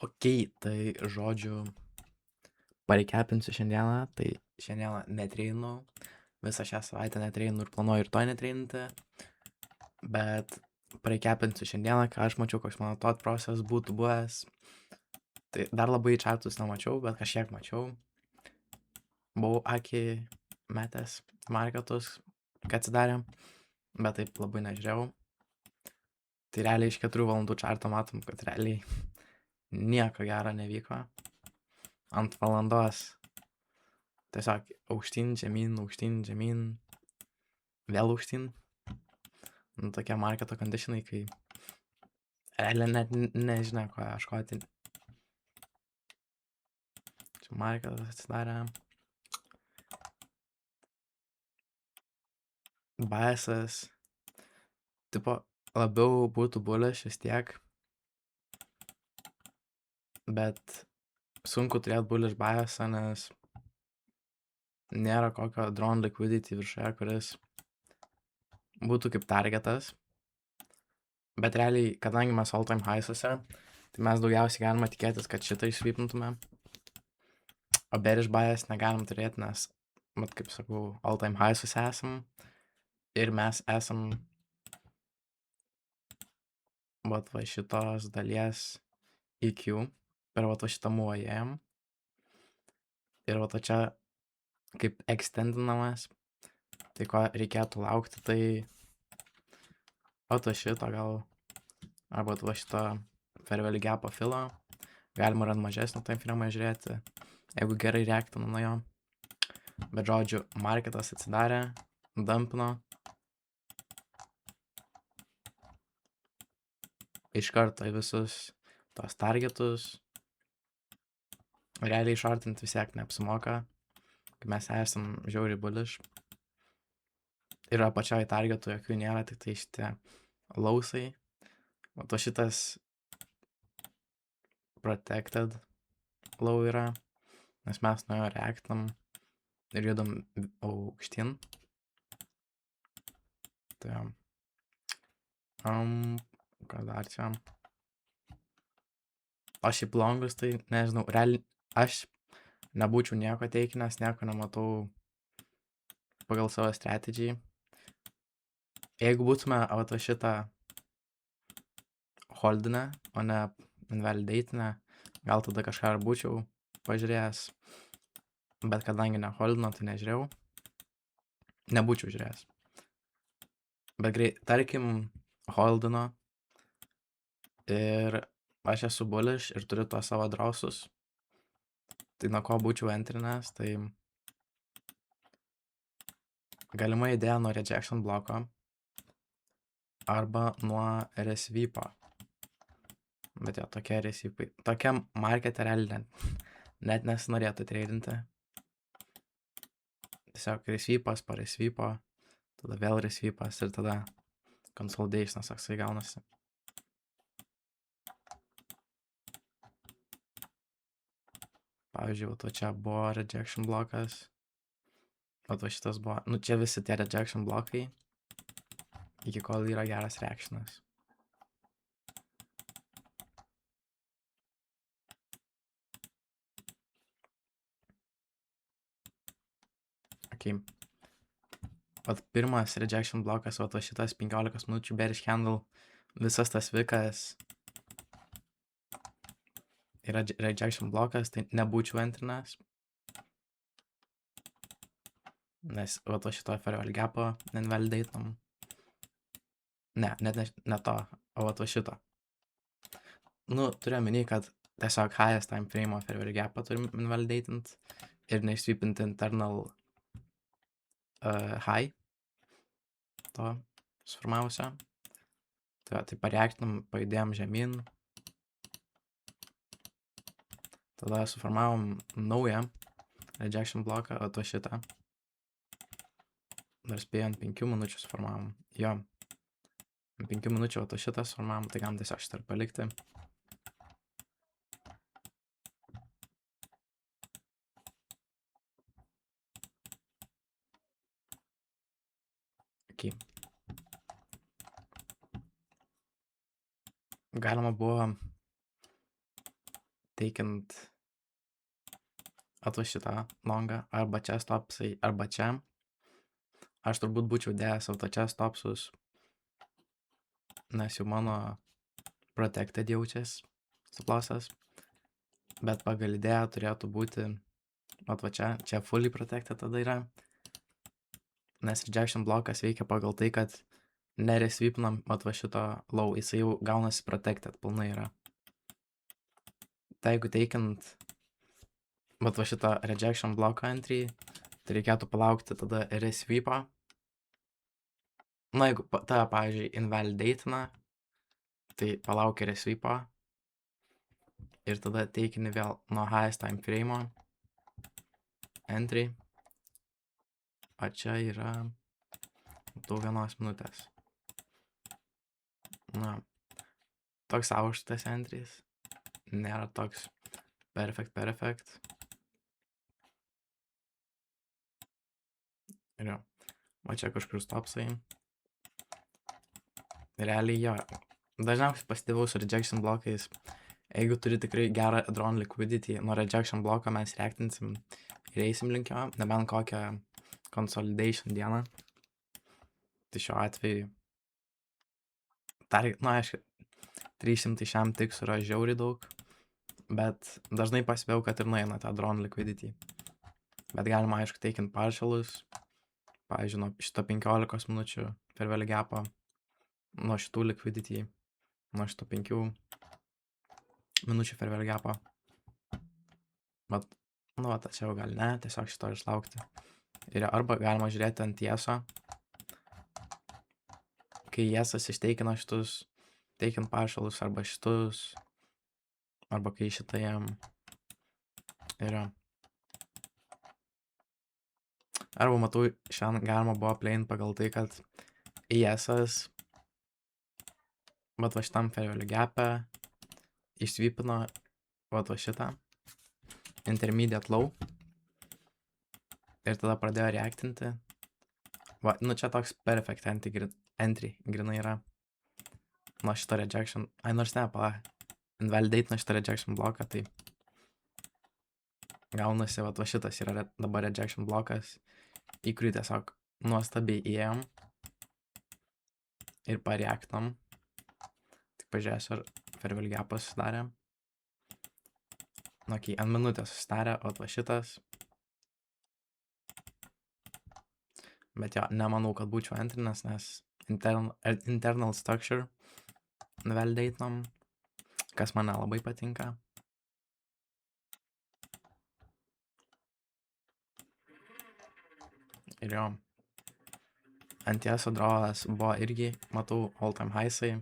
Okei, tai žodžiu, pareikepinsiu šiandieną, tai šiandieną netreinu, visą šią savaitę netreinu ir planuoju rytoj netreininti, bet pareikepinsiu šiandieną, ką aš mačiau, koks mano thought process būtų buvęs. Tai dar labai čatus nemačiau, bet kažkiek mačiau. Buvau akį metęs marketus, kai atsidarė, bet taip labai nežiūrėjau. Tai realiai iš 4 valandų čarto matom, kad realiai nieko gero nevyko. Ant valandos tiesiog aukštyn, žemyn, vėl aukštyn. Nu, tokie marketo conditionai, kai realiai net nežinai, ko ieškoti. Čia marketas atsidarė. Biasas. Tipo, labiau būtų bullish vis tiek. Bet sunku turėti bullish biasą, nes nėra kokio drone liquidity viršuje, kuris būtų kaip targetas. Bet realiai, kadangi mes all time highsuose, tai mes daugiausiai galima tikėtis, kad šitą išsvipintume. O bearish bias negalim turėti, nes, mat kaip sakau, all time highsuose esam. Ir mes esam vat va šitos dalies EQ per vat va šitą muvą ėjom. Ir vat va čia kaip extendinamas. Tai ko reikėtų laukti, tai vat va šito gal. Arba vat va šito fair value gap'o filo. Galima ir ant mažesnio time frame'o žiūrėti, jeigu gerai reaktina nuo jo. Bet žodžiu, marketas atsidarė, dumpino. Iš karto į visus tos targetus. Realiai shortint vis tiek neapsimoka, kai mes esam žiauriai bullish. Ir apačioj targetų jokių nėra, tik tai šitie lausai. O to šitas protected low yra, nes mes nuo jo reaktam ir judam aukštyn. Tai ką dar čia? O šiaip longus, tai nežinau, realiai aš nebūčiau nieko teikinęs, nieko nematau pagal savo strategy. Jeigu būtume va šitą holdinę, o ne invalidatinę, gal tada kažką ir būčiau pažiūrėjęs. Bet kadangi ne holdino, tai nežiūrėjau. Nebūčiau žiūrėjęs. Bet greit, tarkim, holdino ir aš esu bullish ir turiu tuos savo drausus. Tai nuo ko būčiau entrinęs, tai galima idėja nuo rejection bloko arba nuo RSVP. Bet jo, tokie RSVP. Tokia marketė realiai net nesinorėtų treidinti. Tiesiog RSVP'as, po RSVP, tada vėl RSVP'as ir tada consolidation'as toksai gaunasi. Pavyzdžiui, va čia buvo rejection blokas. O va šitas buvo, nu čia visi tie rejection blokai, iki kol yra geras reaction'as. Okay. Vat pirmas rejection blokas, va šitas 15 minučių bearish candle, visas tas vikas yra rejection blokas, tai nebūčiau entrinęs. Nes va šito fair value gap'o invalidatinam. Ne to, o va šito. Nu, turiu omeny, kad tiesiog highest time frame'o fair value gap'o turim invalidatint ir neišsvipinti internal high to suformavusio. Tai pareaktinam, pajudėjom žemyn. Tada suformavom naują rejection bloką, o to šitą. Dar spėjau ant 5 minučių suformavom. Jo. Ant 5 minučių, o to šitą suformavom, tai galim tiesiog šitą ir palikti. Okay. Galima buvo teikiant atva šitą longą, arba čia stopsai, arba čia. Aš turbūt būčiau dėjęs auto čia stopsus, nes jau mano protected jaučias suplosas, bet pagal idėją turėtų būti atva čia fully protected tada yra, nes rejection blokas veikia pagal tai, kad neresvipinam atva šito low, jisai jau gaunasi protected, pilnai yra. Tai jeigu teikiant atva šitą rejection bloką entry, tai reikėtų palaukti tada resvipo. Na, jeigu tave, pavyzdžiui, invalidatina, tai palaukia resvipo ir tada teikini vėl nuo highest time frame'o entry, o čia yra matau 1 minutės. Na, toks aukštas entries, nėra toks perfect. Ir jo, o čia kažkur stopsai. Realiai jo, dažniausiai pasidėvau su rejection blokais. Jeigu turi tikrai gerą drone liquidity, nuo rejection bloko mes reaktinsim ir eisim link jo, nebent kokią consolidation dieną. Tai šiuo atveju, aišku, 300 šiam tiks yra žiauriai daug, bet dažnai pasibėjau, kad ir nueina tą drone liquidity. Bet galima, aišku, teikint partialus, pavyzdžiui, nuo šito 15 minučių per vėlį gapą, nuo šitų liquidity, nuo šito 5 minučių per vėlį gapą. Bet, nu, va, čia jau gal ne, tiesiog šito išlaukti. Ir arba galima žiūrėti ant tieso, kai jesas išteikina šitus, teikiant partialus, arba šitus, arba kai šitą jam yra. Arba matau, šiandien galima buvo plain pagal tai, kad ES'as, bet va šitam fervėlių gapę, išsvipino va šitą intermediate low ir tada pradėjo reaktinti. Va, nu čia toks perfect entry grinai yra nuo šito rejection. Nors ne, invalidate nuo šito rejection bloką, tai gaunasi, va šitas yra dabar rejection blokas, į kurį tiesiog nuostabiai įėjom ir pareaktam. Tik pažiūrėsiu, ar fervėlių gapas susidarė. Nu, ant minutės susidarė, o va šitas. Bet jo, nemanau, kad būčiau entrinęs, nes internal structure validatinam, kas man nelabai patinka. Ir jo, ant tieso drovas buvo irgi, matau, all time highsai.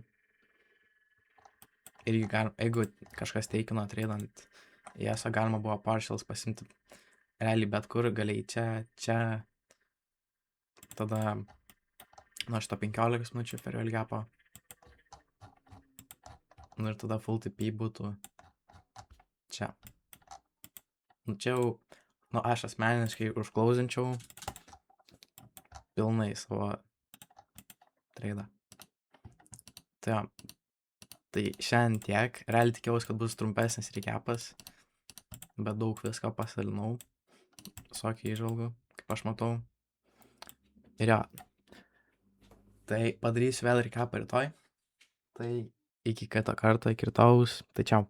Irgi jeigu kažkas teikino treidant jesą, galima buvo partials pasimti realiai bet kur, galiai čia. Tada nuo šito 15 minučių per vėlį gapo. Nu ir tada full TP būtų čia. Nu čia jau, nu aš asmeniškai užklausinčiau pilnai savo treidą. Tai jo, tai šiandien tiek. Realiai tikėjausi, kad bus trumpesnis recapas, bet daug visko pasidalinau. Visokių įžvalgų, kaip aš matau. Ir jo, tai padarysiu vėl recapą rytoj. Tai iki kito karto, iki rytojaus, tai čiau.